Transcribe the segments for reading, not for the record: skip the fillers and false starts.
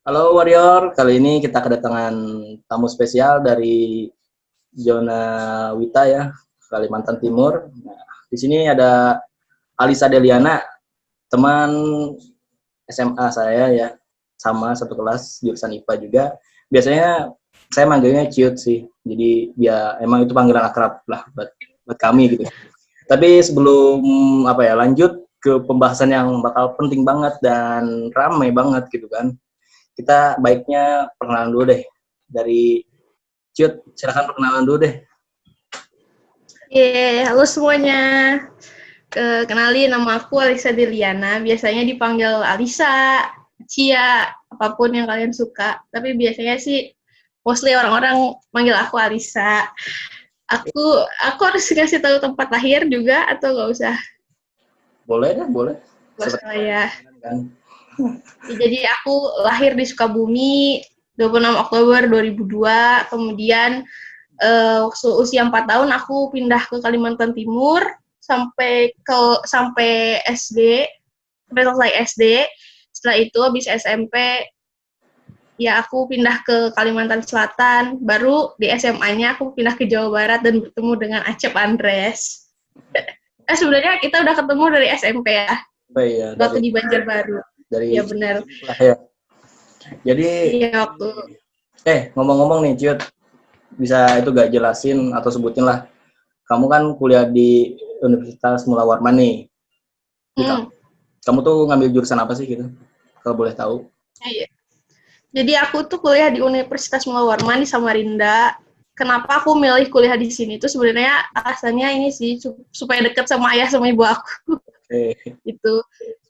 Halo Warrior, kali ini kita kedatangan tamu spesial dari zona Wita ya, Kalimantan Timur. Nah, di sini ada Alisa Deliana, teman SMA saya ya, sama satu kelas jurusan IPA juga. Biasanya saya manggilnya Ciut sih, jadi ya emang itu panggilan akrab lah buat kami gitu. Tapi sebelum lanjut ke pembahasan yang bakal penting banget dan ramai banget gitu kan, kita baiknya perkenalan dulu deh. Dari Cut, silakan perkenalan dulu deh. Halo semuanya. Kenalin, nama aku Alisa Diliana. Biasanya dipanggil Alisa, Cia, apapun yang kalian suka. Tapi biasanya sih mostly orang-orang manggil aku Alisa. Aku harus ngasih tahu tempat lahir juga atau nggak usah? Boleh deh, boleh. Nggak Seperti usah ya. kan. Jadi aku lahir di Sukabumi 26 Oktober 2002. Kemudian usia 4 tahun aku pindah ke Kalimantan Timur sampai SD, sampai selesai SD. Setelah itu habis SMP ya aku pindah ke Kalimantan Selatan, baru di SMA-nya aku pindah ke Jawa Barat dan bertemu dengan Acep Andres. Sebenarnya kita udah ketemu dari SMP ya, Ya, waktu di Banjarbaru. dari Ya benar. lah ya. Jadi Iya waktu. ngomong-ngomong nih Cut, bisa itu gak jelasin atau sebutin lah. Kamu kan kuliah di Universitas Mula Warman nih. Kamu tuh ngambil jurusan apa sih gitu? Kalau boleh tahu. Iya. Jadi aku tuh kuliah di Universitas Mula Warman di Samarinda. Kenapa aku milih kuliah di sini tuh sebenarnya alasannya ini sih supaya deket sama ayah sama ibu aku. Gitu.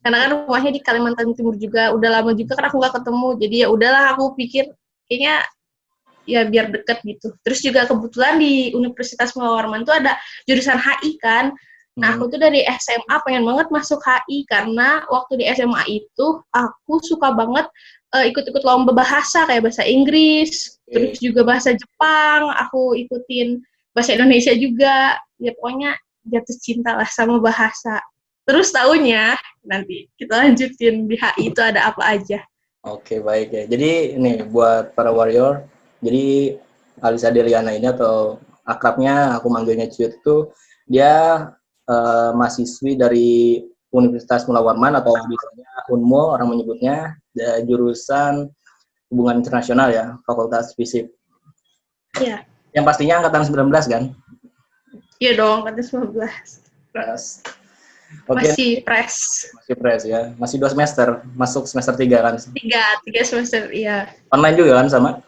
Karena kan rumahnya di Kalimantan Timur juga, udah lama juga kan aku nggak ketemu. Jadi ya udahlah aku pikir kayaknya ya biar deket gitu. Terus juga kebetulan di Universitas Mula Warman tuh ada jurusan HI kan. Nah, aku tuh dari SMA pengen banget masuk HI karena waktu di SMA itu aku suka banget ikut-ikut lomba bahasa kayak bahasa Inggris, terus juga bahasa Jepang, aku ikutin bahasa Indonesia juga. Ya pokoknya jatuh cinta lah sama bahasa. Terus tahunya nanti kita lanjutin di HI itu ada apa aja. Oke, baik ya. Jadi ini buat para warrior, jadi Alisa Deliana ini atau akrabnya aku manggilnya Ciut itu dia mahasiswi dari Universitas Mula Warman atau biasanya UNMO orang menyebutnya, jurusan hubungan internasional ya, Fakultas Fisip. Iya. Yang pastinya angkatan 19 kan? Iya dong, angkatan 19. Pres. Oke, Masih fresh. masih pres ya. Masih 2 semester, masuk semester 3 kan? Tiga semester, iya. Online juga kan sama?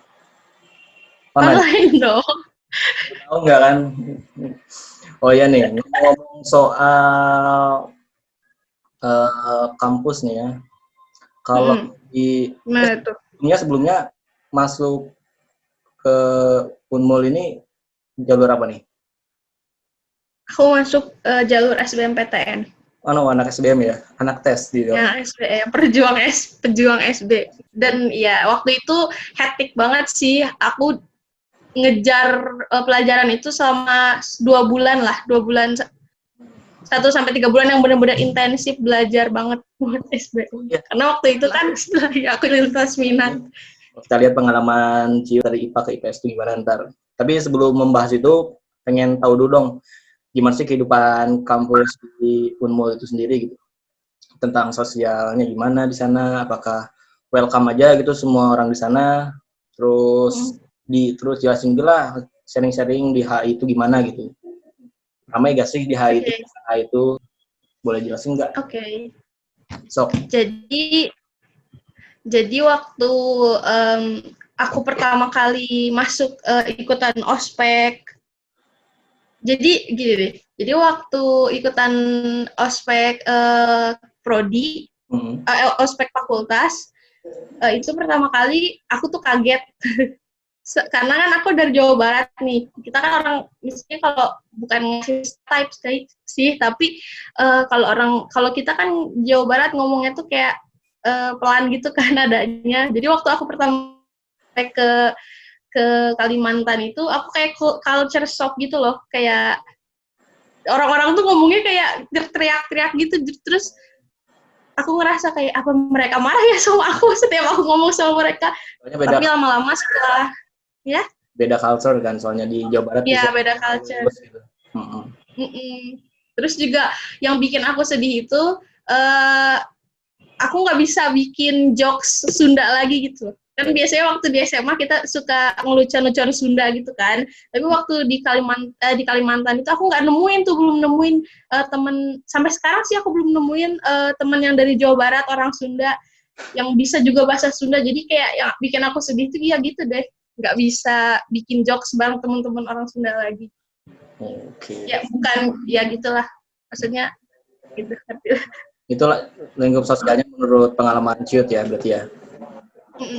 Online. Online dong. Tahu nggak kan? Oh iya nih, ngomong soal kampus nih ya. Kalau di sebelumnya masuk ke Unmul ini jalur apa nih? Aku masuk jalur SBMPTN. Oh, no, anak SBM ya, anak tes di Ya, SBM, pejuang SB. Dan ya waktu itu hektik banget sih. Aku ngejar pelajaran itu selama 2 bulan lah, 2 bulan 1 sampai 3 bulan yang benar-benar intensif belajar banget buat SBM. Ya. Karena waktu itu kan setelah ya, aku lintas minat. Kita lihat pengalaman Cio dari IPA ke IPS itu gimana ntar. Tapi sebelum membahas itu, pengen tahu dulu dong, gimana sih kehidupan kampus di Unmul itu sendiri gitu. Tentang sosialnya gimana di sana, apakah welcome aja gitu semua orang di sana, terus terus jelasin lah sharing-sharing di HI itu gimana gitu. Ramai gak sih di HI itu? HI itu boleh jelasin nggak? Oke. So. Jadi waktu aku pertama kali masuk ikutan ospek, jadi gini deh. Jadi waktu ikutan ospek prodi, ospek fakultas, itu pertama kali aku tuh kaget. Karena kan aku dari Jawa Barat nih, kita kan orang misalnya kalau bukan type sih, tapi kalau kita kan Jawa Barat ngomongnya tuh kayak pelan gitu kan adanya. Jadi waktu aku pertama ke Kalimantan itu, aku kayak culture shock gitu loh, kayak orang-orang tuh ngomongnya kayak teriak-teriak gitu, terus aku ngerasa kayak apa mereka marah ya sama aku setiap aku ngomong sama mereka. Beda, tapi lama-lama setelah ya beda culture kan, soalnya di Jawa Barat ya bisa beda culture. gitu. Terus juga yang bikin aku sedih itu aku nggak bisa bikin jokes Sunda lagi gitu. Kan biasanya waktu di SMA kita suka ngelucu-lucuan Sunda gitu kan. Tapi waktu di Kalimantan itu aku nggak nemuin tuh, belum nemuin temen, sampai sekarang sih aku belum nemuin temen yang dari Jawa Barat, orang Sunda, yang bisa juga bahasa Sunda. Jadi kayak yang bikin aku sedih tuh ya gitu deh. Nggak bisa bikin jokes bareng teman-teman orang Sunda lagi. Ya bukan, ya gitulah. Maksudnya gitu. Itulah lingkup sosialnya menurut pengalaman Ciut ya berarti ya.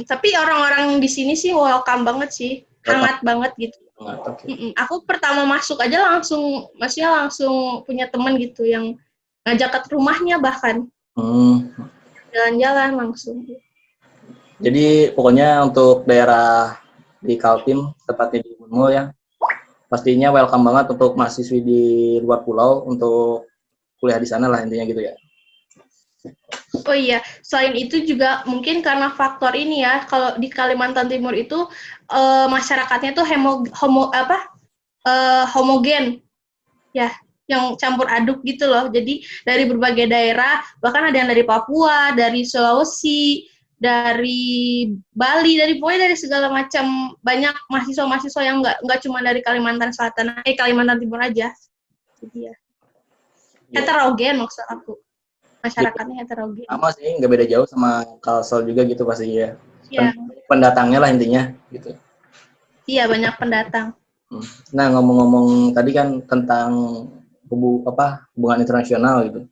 Tapi orang-orang di sini sih welcome banget sih, hangat banget gitu. Aku pertama masuk aja langsung, maksudnya langsung punya teman gitu yang ngajak ke rumahnya bahkan. Jalan-jalan langsung. Jadi pokoknya untuk daerah di Kaltim, tepatnya di Unmul ya, pastinya welcome banget untuk mahasiswi di luar pulau untuk kuliah di sana lah intinya gitu ya. Oh iya, selain itu juga mungkin karena faktor ini ya, kalau di Kalimantan Timur itu masyarakatnya tuh homogen, ya, yang campur aduk gitu loh. Jadi dari berbagai daerah, bahkan ada yang dari Papua, dari Sulawesi, dari Bali, pokoknya dari segala macam, banyak mahasiswa-mahasiswa yang nggak cuma dari Kalimantan Selatan, Kalimantan Timur aja. Jadi ya, heterogen maksud aku. Masyarakatnya heterogen. Sama sih, nggak beda jauh sama Kalsel juga gitu pasti ya. Iya. Pendatangnya lah intinya gitu. Iya, banyak pendatang. Nah, ngomong-ngomong tadi kan tentang hubungan internasional gitu.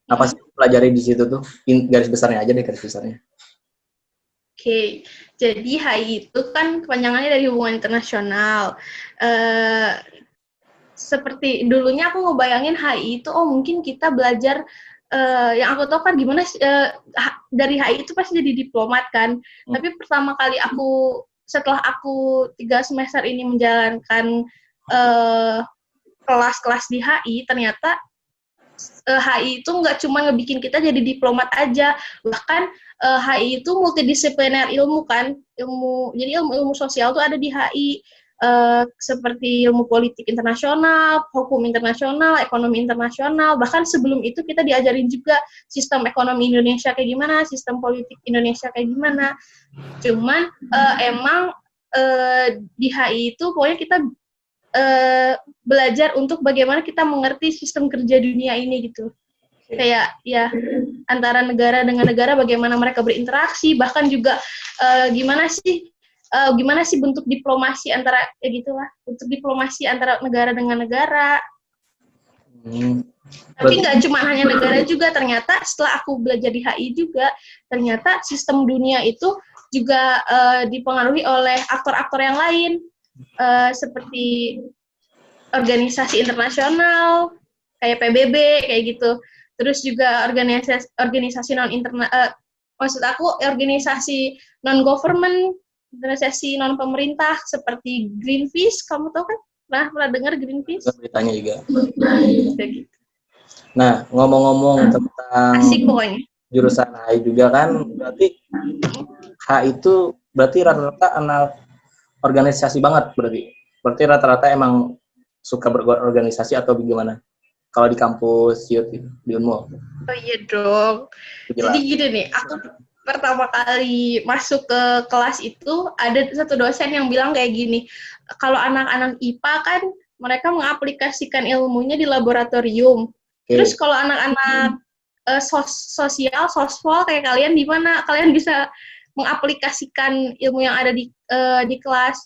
Apa sih pelajari di situ tuh? Garis besarnya aja deh, garis besarnya. Oke, jadi HI itu kan kepanjangannya dari hubungan internasional. Seperti dulunya aku ngebayangin HI itu, mungkin kita belajar yang aku tahu kan gimana dari HI itu pasti jadi diplomat kan. Tapi pertama kali setelah aku 3 semester ini menjalankan kelas-kelas di HI, ternyata HI itu nggak cuma ngebikin kita jadi diplomat aja, bahkan HI itu multidisipliner ilmu kan, jadi ilmu sosial tuh ada di HI. Seperti ilmu politik internasional, hukum internasional, ekonomi internasional, bahkan sebelum itu kita diajarin juga sistem ekonomi Indonesia kayak gimana, sistem politik Indonesia kayak gimana. Cuman emang di HI itu pokoknya kita belajar untuk bagaimana kita mengerti sistem kerja dunia ini gitu. Kayak ya antara negara dengan negara, bagaimana mereka berinteraksi, bahkan juga gimana sih bentuk diplomasi antara bentuk diplomasi antara negara dengan negara. Tapi nggak cuma hanya negara juga, ternyata setelah aku belajar di HI juga, ternyata sistem dunia itu juga dipengaruhi oleh aktor-aktor yang lain, seperti organisasi internasional kayak PBB kayak gitu. Terus juga organisasi maksud aku organisasi non-government, organisasi non-pemerintah seperti Greenpeace, kamu tahu kan? Pernah dengar Greenpeace? Beritanya juga. Nah, ngomong-ngomong tentang asik pokoknya. Jurusan HI juga kan, berarti HI itu berarti rata-rata anak organisasi banget berarti. Berarti rata-rata emang suka berorganisasi atau bagaimana? Kalau di kampus di Unmul. Oh iya dong. Jadi gini nih, aku pertama kali masuk ke kelas itu ada satu dosen yang bilang kayak gini, kalau anak-anak IPA kan mereka mengaplikasikan ilmunya di laboratorium. Terus kalau anak-anak sospol kayak kalian, di mana kalian bisa mengaplikasikan ilmu yang ada di kelas?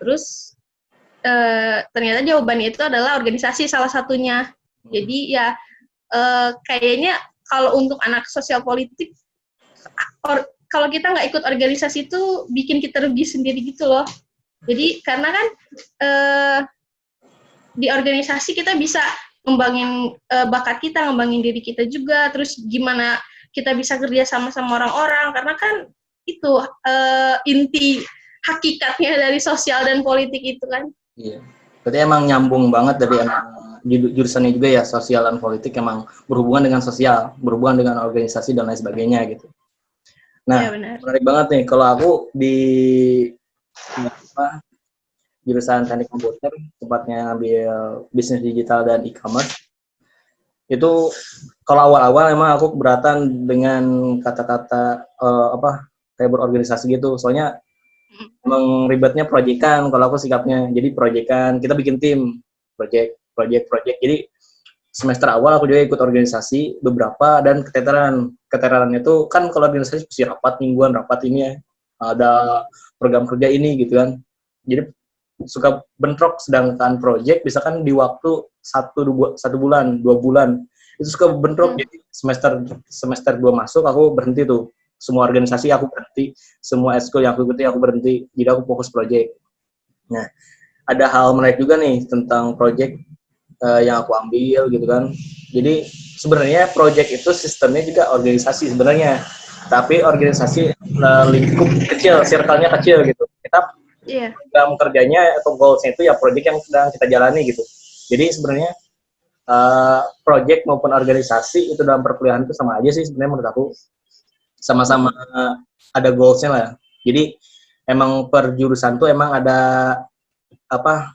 Terus ternyata jawabannya itu adalah organisasi salah satunya. Jadi ya kayaknya kalau untuk anak sosial politik, kalau kita nggak ikut organisasi itu bikin kita rugi sendiri gitu loh. Jadi karena kan di organisasi kita bisa ngembangin bakat kita, ngembangin diri kita juga, terus gimana kita bisa kerja sama orang-orang, karena kan itu inti hakikatnya dari sosial dan politik itu kan. Iya. Berarti emang nyambung banget dari jurusannya juga ya sosial dan politik, emang berhubungan dengan sosial, berhubungan dengan organisasi dan lain sebagainya gitu. Nah, Ya, benar. menarik banget nih kalau aku di apa, jurusan teknik komputer, tepatnya ngambil bisnis digital dan e-commerce. Itu kalau awal-awal emang aku keberatan dengan kata-kata kayak berorganisasi gitu. Soalnya emang ribetnya proyekan kalau aku sikapnya. Jadi proyekan, kita bikin tim, project. Jadi semester awal aku juga ikut organisasi beberapa dan keteteran. Keteterannya itu kan kalau organisasi pasti rapat mingguan, rapat ini ya. Ada program kerja ini gitu kan. Jadi suka bentrok, sedangkan project misalkan di waktu 1 bulan 2 bulan itu suka bentrok. Jadi semester 2 masuk aku berhenti tuh, semua organisasi aku berhenti, semua eskul yang aku ikuti aku berhenti, jadi aku fokus project. Nah, ada hal menarik juga nih tentang project yang aku ambil gitu kan. Jadi sebenarnya project itu sistemnya juga organisasi sebenarnya, tapi organisasi lingkup kecil, circle-nya kecil gitu. Kita dalam kerjanya atau goals-nya itu ya project yang sedang kita jalani gitu. Jadi sebenarnya project maupun organisasi itu dalam perkuliahan itu sama aja sih sebenarnya menurut aku. Sama-sama ada goals-nya lah. Jadi emang per jurusan tuh emang ada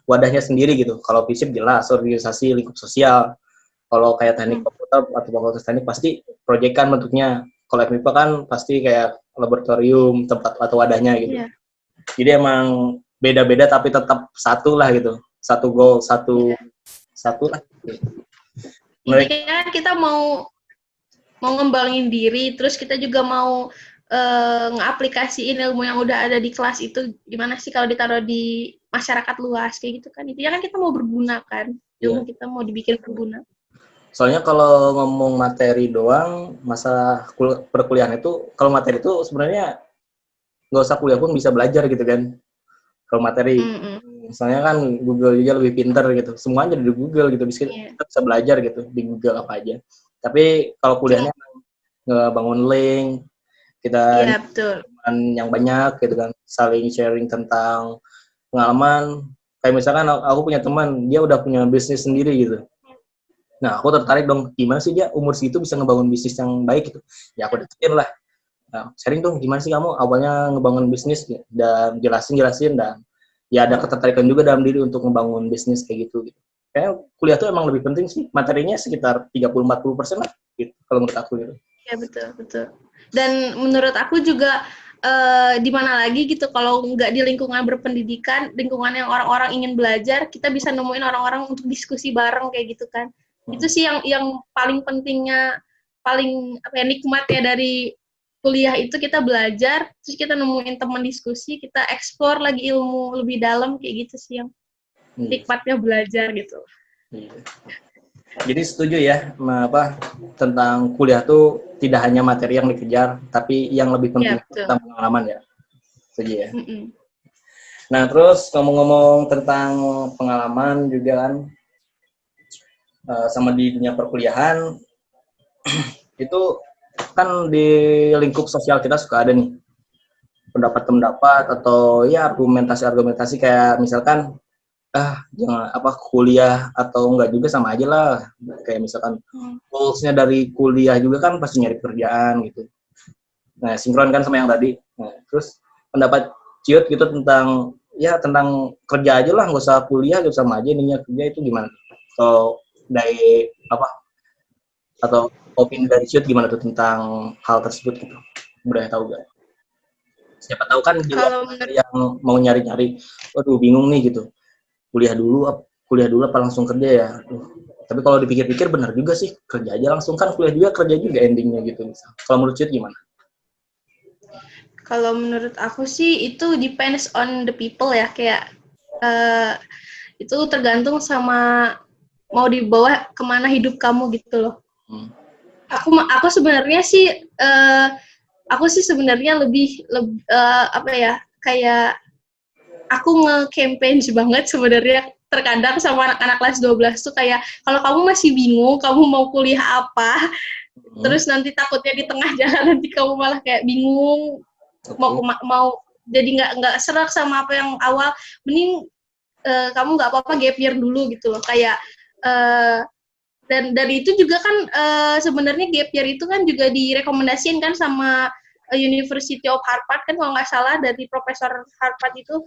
wadahnya sendiri gitu. Kalau FISIP jelas organisasi lingkup sosial. Kalau kayak teknik komputer atau fakultas teknik pasti proyekan bentuknya. Kalau FMIPA kan pasti kayak laboratorium, tempat atau wadahnya gitu. Jadi emang beda-beda tapi tetap satu lah gitu. Satu goal, satu lah. Jadi kan kita mau ngembangin diri, terus kita juga mau ngeaplikasiin ilmu yang udah ada di kelas itu gimana sih kalau ditaruh di masyarakat luas kayak gitu kan. Intinya kan kita mau berguna kan. Ilmu kita mau dibikin berguna. Soalnya kalau ngomong materi doang, masa perkuliahan itu, kalau materi itu sebenarnya nggak usah kuliah pun bisa belajar gitu kan. Kalau materi, misalnya kan Google juga lebih pinter gitu. Semuanya ada di Google gitu, kita bisa belajar gitu di Google apa aja. Tapi kalau kuliahnya ngebangun link, kita yang banyak gitu kan, saling sharing tentang pengalaman. Kayak misalkan aku punya teman, dia udah punya bisnis sendiri gitu. Nah, aku tertarik dong, gimana sih dia umur segitu bisa ngebangun bisnis yang baik gitu. Ya aku deketin lah. Nah, sharing dong, gimana sih kamu awalnya ngebangun bisnis dan jelasin dan ya ada ketertarikan juga dalam diri untuk ngebangun bisnis kayak gitu. Kayaknya kuliah tuh emang lebih penting sih, materinya sekitar 30-40% lah gitu, kalau menurut aku gitu. Ya betul. Dan menurut aku juga di mana lagi gitu kalau nggak di lingkungan berpendidikan, lingkungan yang orang-orang ingin belajar, kita bisa nemuin orang-orang untuk diskusi bareng kayak gitu kan. Itu sih yang paling pentingnya, paling nikmat ya dari kuliah itu, kita belajar, terus kita nemuin teman diskusi, kita explore lagi ilmu lebih dalam kayak gitu sih yang nikmatnya belajar gitu. Jadi setuju ya tentang kuliah tuh tidak hanya materi yang dikejar, tapi yang lebih penting tentang pengalaman ya. Setuju ya. Nah, terus ngomong-ngomong tentang pengalaman juga kan, sama di dunia perkuliahan, itu kan di lingkup sosial kita suka ada nih pendapat-pendapat atau ya argumentasi-argumentasi kayak misalkan jangan kuliah atau enggak juga sama aja lah, kayak misalkan goals-nya dari kuliah juga kan pasti nyari kerjaan gitu. Nah, sinkron kan sama yang tadi. Nah, terus pendapat Ciut gitu tentang kerja aja lah, nggak usah kuliah gitu, sama aja ininya kerja, itu gimana? Kalau dari atau opini dari Ciut gimana tuh tentang hal tersebut gitu? Udah tahu gak? Siapa tahu kan juga yang mau nyari-nyari, waduh bingung nih gitu. Kuliah dulu apa langsung kerja ya? Tapi kalau dipikir-pikir benar juga sih, kerja aja langsung, kan kuliah juga kerja juga endingnya gitu. Kalau menurut Ciut gimana? Kalau menurut aku sih itu depends on the people ya, kayak itu tergantung sama mau dibawa kemana hidup kamu gitu loh. Aku sebenarnya sih sebenarnya lebih kayak aku nge-campaign banget sebenarnya terkadang sama anak-anak kelas 12 tuh kayak, kalau kamu masih bingung kamu mau kuliah apa, terus nanti takutnya di tengah jalan nanti kamu malah kayak bingung mau jadi nggak serak sama apa yang awal, mending kamu nggak apa-apa gap year dulu gitu loh, kayak uh, dan itu juga kan sebenarnya gap year itu kan juga direkomendasikan kan sama University of Harvard kan kalau nggak salah, dari Profesor Harvard itu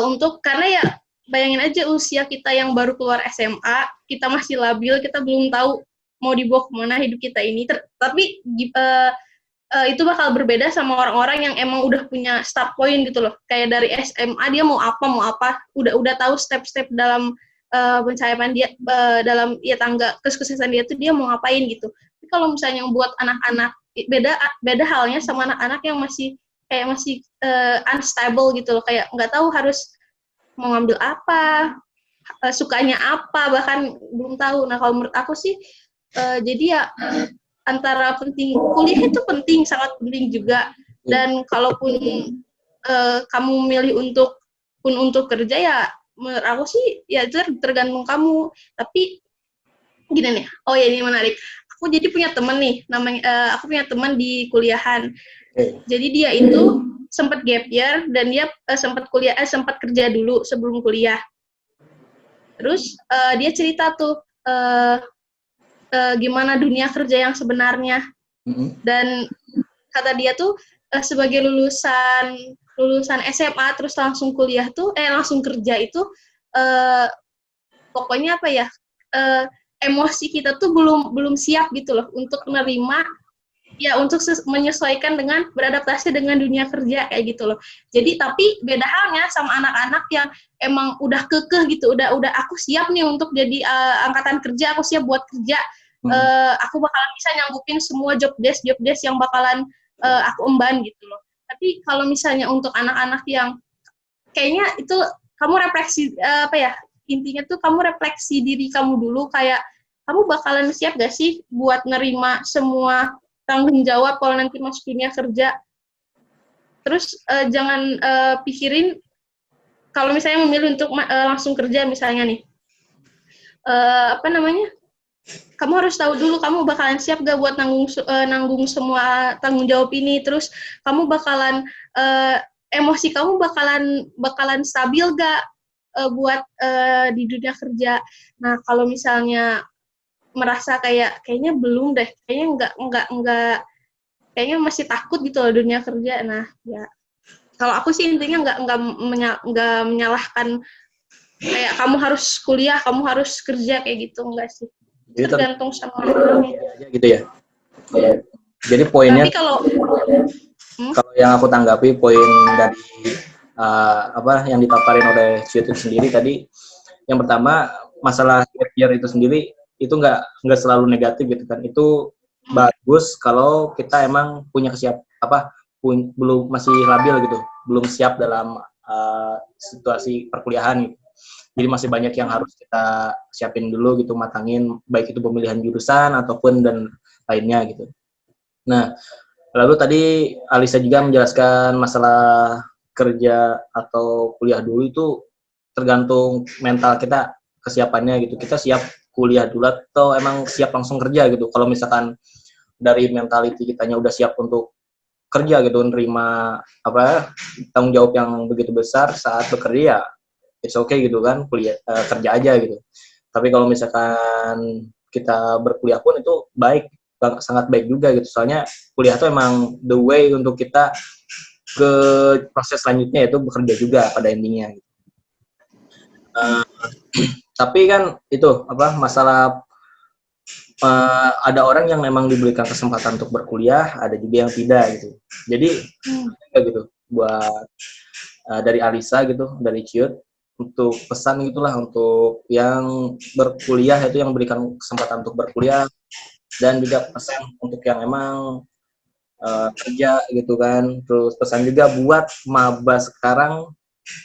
untuk, karena ya bayangin aja usia kita yang baru keluar SMA, kita masih labil, kita belum tahu mau dibawa kemana hidup kita ini, tapi itu bakal berbeda sama orang-orang yang emang udah punya start point gitu loh, kayak dari SMA dia mau apa, udah tahu step-step dalam pencapaian dia, dalam ya tangga kesuksesan dia tuh dia mau ngapain gitu. Tapi kalau misalnya buat anak-anak, beda halnya sama anak-anak yang masih unstable gitu loh, kayak nggak tahu harus mau ngambil apa, sukanya apa, bahkan belum tahu. Nah kalau menurut aku sih jadi ya antara penting, kuliah itu penting, sangat penting juga, dan kalaupun kamu milih untuk kerja ya menurut aku sih ya itu tergantung kamu. Tapi gini nih, oh ya ini menarik, aku jadi punya teman nih, namanya aku punya teman di kuliahan. Jadi dia itu sempat gap year dan dia sempat kerja dulu sebelum kuliah. Terus dia cerita tuh gimana dunia kerja yang sebenarnya. Dan kata dia tuh sebagai lulusan SMA terus langsung kuliah tuh langsung kerja itu pokoknya apa ya, emosi kita tuh belum siap gitu loh untuk menerima, ya untuk menyesuaikan dengan beradaptasi dengan dunia kerja kayak gitu loh. Jadi tapi beda halnya sama anak-anak yang emang udah kekeh gitu, udah aku siap nih untuk jadi angkatan kerja, aku siap buat kerja, aku bakalan bisa nyanggupin semua job desk yang bakalan aku emban gitu loh. Tapi kalau misalnya untuk anak-anak yang kayaknya itu kamu refleksi intinya tuh kamu refleksi diri kamu dulu, kayak kamu bakalan siap gak sih buat nerima semua tanggung jawab kalau nanti masuk dunia kerja. Terus jangan pikirin kalau misalnya memilih untuk langsung kerja misalnya nih, kamu harus tahu dulu kamu bakalan siap gak buat nanggung semua tanggung jawab ini. Terus kamu bakalan emosi kamu bakalan stabil gak buat di dunia kerja. Nah kalau misalnya merasa kayaknya belum deh, kayaknya enggak, kayaknya masih takut gitu loh dunia kerja. Nah ya kalau aku sih intinya enggak menyalahkan kayak kamu harus kuliah, kamu harus kerja kayak gitu, enggak sih. Jadi tergantung sama orangnya gitu ya. Jadi poinnya, tapi kalau yang aku tanggapi poin dari yang dipaparin oleh Ciut sendiri tadi, yang pertama masalah gap year itu sendiri itu nggak selalu negatif gitu kan. Itu bagus kalau kita emang punya belum masih labil gitu, belum siap dalam situasi perkuliahan gitu. Jadi masih banyak yang harus kita siapin dulu gitu, matangin, baik itu pemilihan jurusan ataupun dan lainnya gitu. Nah, lalu tadi Alisa juga menjelaskan masalah kerja atau kuliah dulu itu tergantung mental kita, kesiapannya gitu. Kita siap kuliah dulu atau emang siap langsung kerja gitu. Kalau misalkan dari mentality kitanya udah siap untuk kerja gitu, nerima tanggung jawab yang begitu besar saat bekerja, it's okay gitu kan, kerja aja gitu. Tapi kalau misalkan kita berkuliah pun itu sangat baik juga gitu. Soalnya kuliah itu emang the way untuk kita ke proses selanjutnya, yaitu bekerja juga pada endingnya. Gitu. Tapi kan itu masalah ada orang yang memang diberikan kesempatan untuk berkuliah, ada juga yang tidak gitu. Jadi gitu buat dari Alisa gitu, dari Ciut, untuk pesan gitulah untuk yang berkuliah, itu yang berikan kesempatan untuk berkuliah, dan juga pesan untuk yang emang kerja gitu kan. Terus pesan juga buat maba sekarang,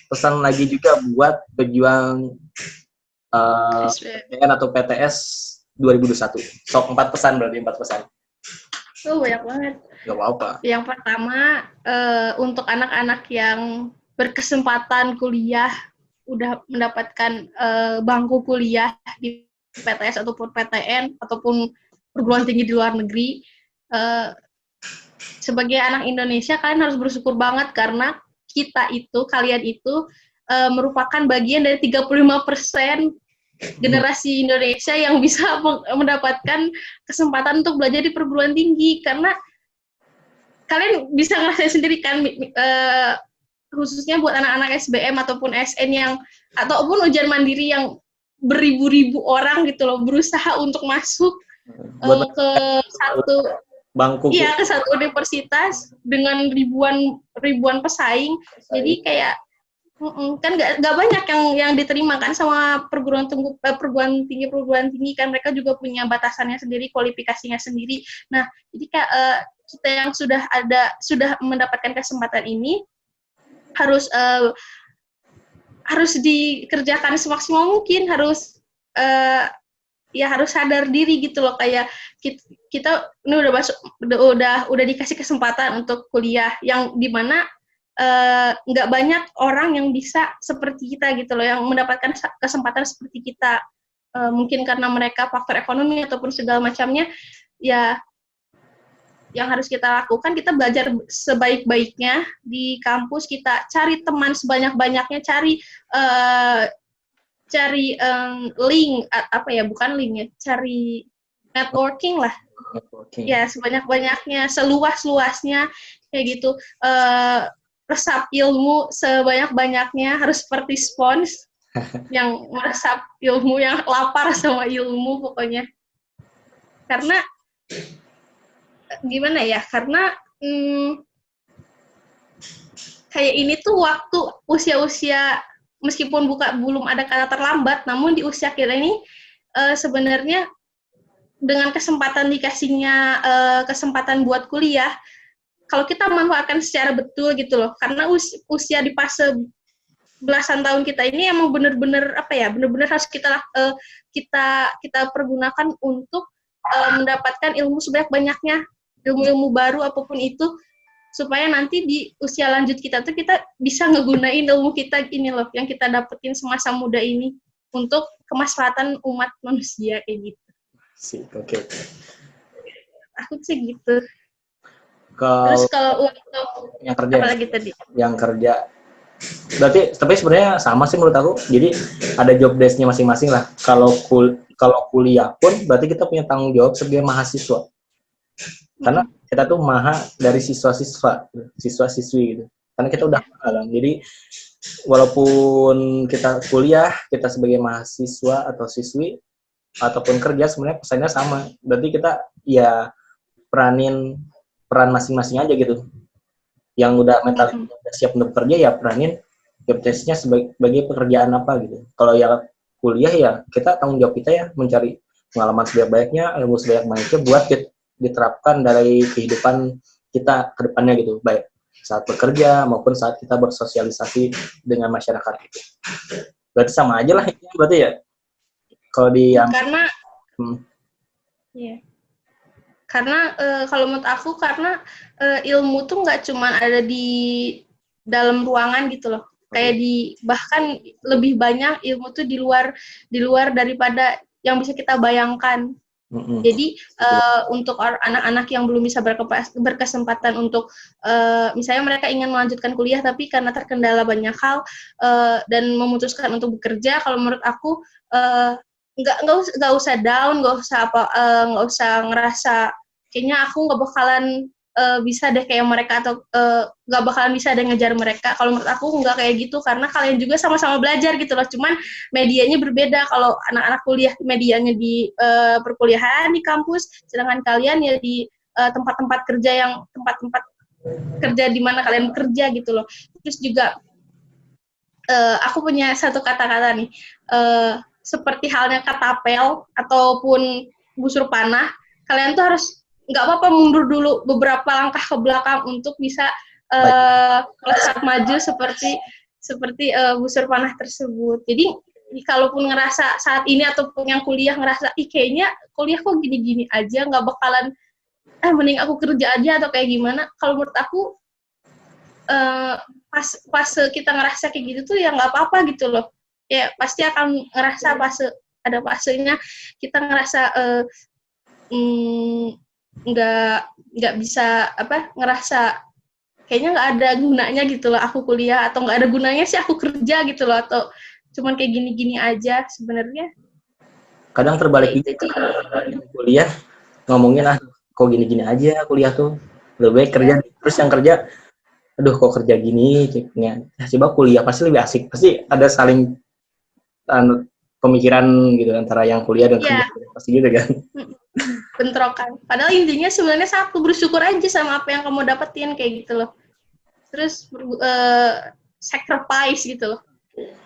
pesan lagi juga buat pejuang PTN atau PTS 2021. Sok 4 pesan, berarti 4 pesan. Banyak banget. Gak apa-apa. Yang pertama, untuk anak-anak yang berkesempatan kuliah, udah mendapatkan bangku kuliah di PTS ataupun PTN ataupun perguruan tinggi di luar negeri, sebagai anak Indonesia kalian harus bersyukur banget karena kalian itu merupakan bagian dari 35% generasi Indonesia yang bisa mendapatkan kesempatan untuk belajar di perguruan tinggi, karena kalian bisa ngerasain sendiri kan, khususnya buat anak-anak SBM ataupun SN ataupun ujian mandiri yang beribu-ribu orang gitu loh berusaha untuk masuk ke satu bangku, iya, ke satu universitas dengan ribuan pesaing. Jadi kayak kan nggak banyak yang diterima kan sama perguruan tinggi kan, mereka juga punya batasannya sendiri, kualifikasinya sendiri. Nah, jadi kita yang sudah mendapatkan kesempatan ini harus dikerjakan semaksimal mungkin, harus sadar diri gitu loh, kayak kita ini udah dikasih kesempatan untuk kuliah yang dimana nggak banyak orang yang bisa seperti kita gitu loh, yang mendapatkan kesempatan seperti kita, mungkin karena mereka faktor ekonomi ataupun segala macamnya. Ya, yang harus kita lakukan, kita belajar sebaik-baiknya di kampus, kita cari teman sebanyak-banyaknya, cari link, bukan link ya, cari networking lah. Ya, sebanyak-banyaknya, seluas-luasnya kayak gitu. Resap ilmu sebanyak-banyaknya, harus seperti spons yang meresap ilmu, yang lapar sama ilmu pokoknya. Karena gimana ya, karena kayak ini tuh waktu usia-usia, meskipun belum ada kata terlambat, namun di usia kita ini sebenarnya dengan dikasihnya kesempatan buat kuliah, kalau kita manfaatkan secara betul gitu loh, karena usia di fase belasan tahun kita ini emang benar-benar harus kita pergunakan untuk mendapatkan ilmu sebanyak-banyaknya, ilmu-ilmu baru apapun itu, supaya nanti di usia lanjut kita tuh kita bisa ngegunain ilmu kita ini loh, yang kita dapetin semasa muda ini untuk kemaslahatan umat manusia kayak gitu. Oke. Aku sih gitu. Terus kalau untuk yang kerja, apalagi tadi? Yang kerja, berarti tapi sebenarnya sama sih menurut aku. Jadi ada job desk-nya masing-masing lah. Kalau kuliah pun berarti kita punya tanggung jawab sebagai mahasiswa. Karena kita tuh maha dari siswa-siswi gitu. Karena kita udah maha. Jadi walaupun kita kuliah, kita sebagai mahasiswa atau siswi ataupun kerja, sebenarnya pesannya sama. Berarti kita ya peran masing-masing aja gitu. Yang udah mental siap untuk bekerja, ya peranin job desk-nya sebagai pekerjaan apa gitu. Kalau ya kuliah, ya kita tanggung jawab kita ya mencari pengalaman sebanyak-banyaknya, ilmu sebanyak-banyaknya buat diterapkan dari kehidupan kita ke depannya gitu, baik saat bekerja maupun saat kita bersosialisasi dengan masyarakat gitu. Berarti sama aja lah itu, berarti ya. Kalau di yang karena kalau menurut aku, karena ilmu tuh nggak cuma ada di dalam ruangan gitu loh, kayak bahkan lebih banyak ilmu tuh di luar daripada yang bisa kita bayangkan. Jadi untuk anak-anak yang belum bisa berkesempatan untuk misalnya mereka ingin melanjutkan kuliah tapi karena terkendala banyak hal dan memutuskan untuk bekerja, kalau menurut aku nggak usah down, nggak usah ngerasa kayaknya aku nggak bakalan bisa deh kayak mereka, atau nggak bakalan bisa deh ngejar mereka. Kalau menurut aku nggak kayak gitu, karena kalian juga sama-sama belajar gitu loh, cuman medianya berbeda. Kalau anak-anak kuliah medianya di perkuliahan di kampus, sedangkan kalian ya di tempat-tempat kerja di mana kalian bekerja gitu loh. Terus juga aku punya satu kata-kata nih, seperti halnya katapel ataupun busur panah, kalian tuh harus nggak apa-apa mundur dulu beberapa langkah ke belakang untuk bisa melesat maju seperti busur panah tersebut. Jadi kalaupun ngerasa saat ini ataupun yang kuliah ngerasa kayaknya kuliah kok gini-gini aja, nggak bakalan mending aku kerja aja atau kayak gimana, kalau menurut aku pas kita ngerasa kayak gitu tuh ya nggak apa-apa gitu loh. Ya pasti akan ngerasa ada fasenya kita ngerasa nggak bisa ngerasa kayaknya nggak ada gunanya gitu loh aku kuliah, atau nggak ada gunanya sih aku kerja gitu loh, atau cuman kayak gini-gini aja sebenarnya. Kadang Ya terbalik itu juga itu. kuliah ngomongin kok gini-gini aja kuliah tuh, lebih baik kerja. Ya. Terus yang kerja, aduh kok kerja gini, ya, coba kuliah pasti lebih asik, pasti ada saling pemikiran gitu antara yang kuliah dan kerja, Ya, pasti gitu kan. bentrokan. Padahal intinya sebenarnya satu, bersyukur aja sama apa yang kamu dapetin kayak gitu loh. Terus sacrifice gitu loh.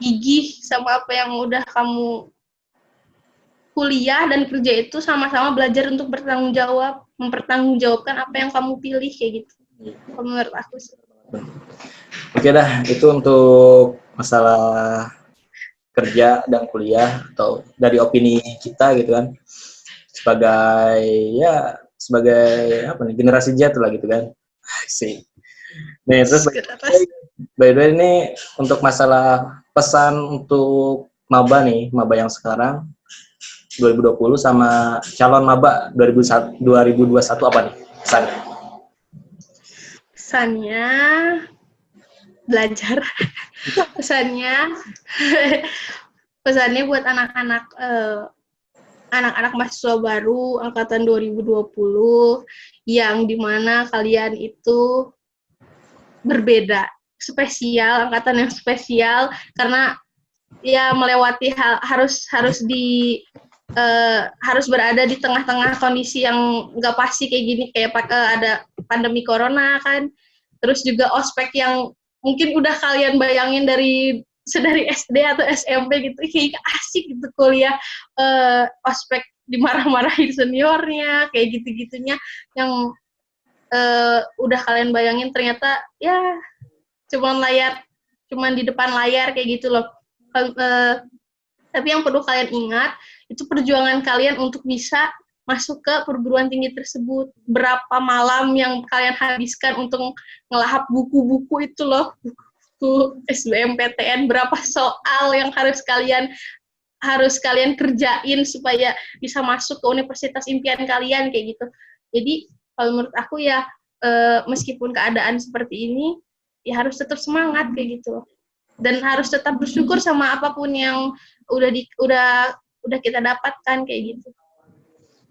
Gigih sama apa yang udah kamu kuliah dan kerja itu sama-sama belajar untuk bertanggung jawab, mempertanggungjawabkan apa yang kamu pilih kayak gitu. Kalau menurut aku sih. Oke dah, itu untuk masalah kerja dan kuliah atau dari opini kita gitu kan, sebagai ya sebagai apa nih, generasi Z lah gitu kan sih. Nih terus by the way ini untuk masalah pesan untuk maba nih, maba yang sekarang 2020 sama calon maba 2021 apa nih pesannya? Pesannya belajar. Pesannya pesannya buat anak-anak anak-anak mahasiswa baru angkatan 2020 yang dimana kalian itu berbeda, spesial, angkatan yang spesial karena ya melewati hal harus berada di tengah-tengah kondisi yang nggak pasti kayak gini, kayak ada pandemi corona kan, terus juga ospek yang mungkin udah kalian bayangin dari SD atau SMP gitu, kayak asik gitu kuliah, ospek dimarah-marahin seniornya, kayak gitu-gitunya yang udah kalian bayangin ternyata ya cuman di depan layar kayak gitu loh. Tapi yang perlu kalian ingat itu perjuangan kalian untuk bisa masuk ke perguruan tinggi tersebut. Berapa malam yang kalian habiskan untuk ngelahap buku-buku itu loh, buku SBMPTN, berapa soal yang harus kalian kerjain supaya bisa masuk ke universitas impian kalian kayak gitu. Jadi kalau menurut aku ya meskipun keadaan seperti ini ya harus tetap semangat kayak gitu. Dan harus tetap bersyukur sama apapun yang udah kita dapatkan kayak gitu.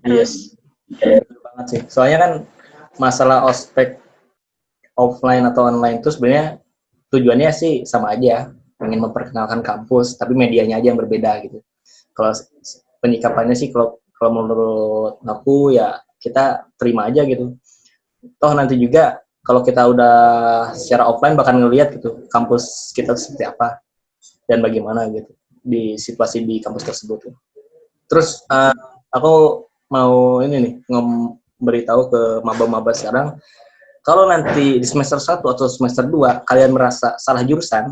Terus Betul banget sih. Soalnya kan masalah ospek offline atau online itu sebenarnya tujuannya sih sama aja, ingin memperkenalkan kampus, tapi medianya aja yang berbeda gitu. Kalau penyikapannya sih kalau menurut aku ya kita terima aja gitu. Toh nanti juga kalau kita udah secara offline bakal ngelihat gitu kampus kita seperti apa dan bagaimana gitu di situasi di kampus tersebut. Terus aku mau ini nih memberitahu ke maba-maba sekarang, kalau nanti di semester 1 atau semester 2 kalian merasa salah jurusan,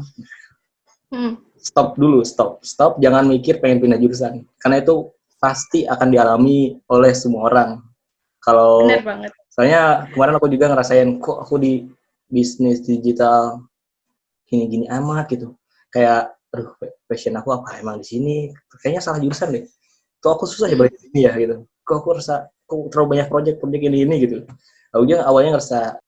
stop dulu, stop, jangan mikir pengen pindah jurusan, karena itu pasti akan dialami oleh semua orang. Kalau benar banget. soalnya kemarin aku juga ngerasain, kok aku di bisnis digital gini-gini amat gitu, kayak aduh passion aku apa emang di sini, kayaknya salah jurusan deh, kok aku susah ya balik sini ya gitu, kok aku rasa kok terlalu banyak project ini gitu. Aku juga awalnya ngerasa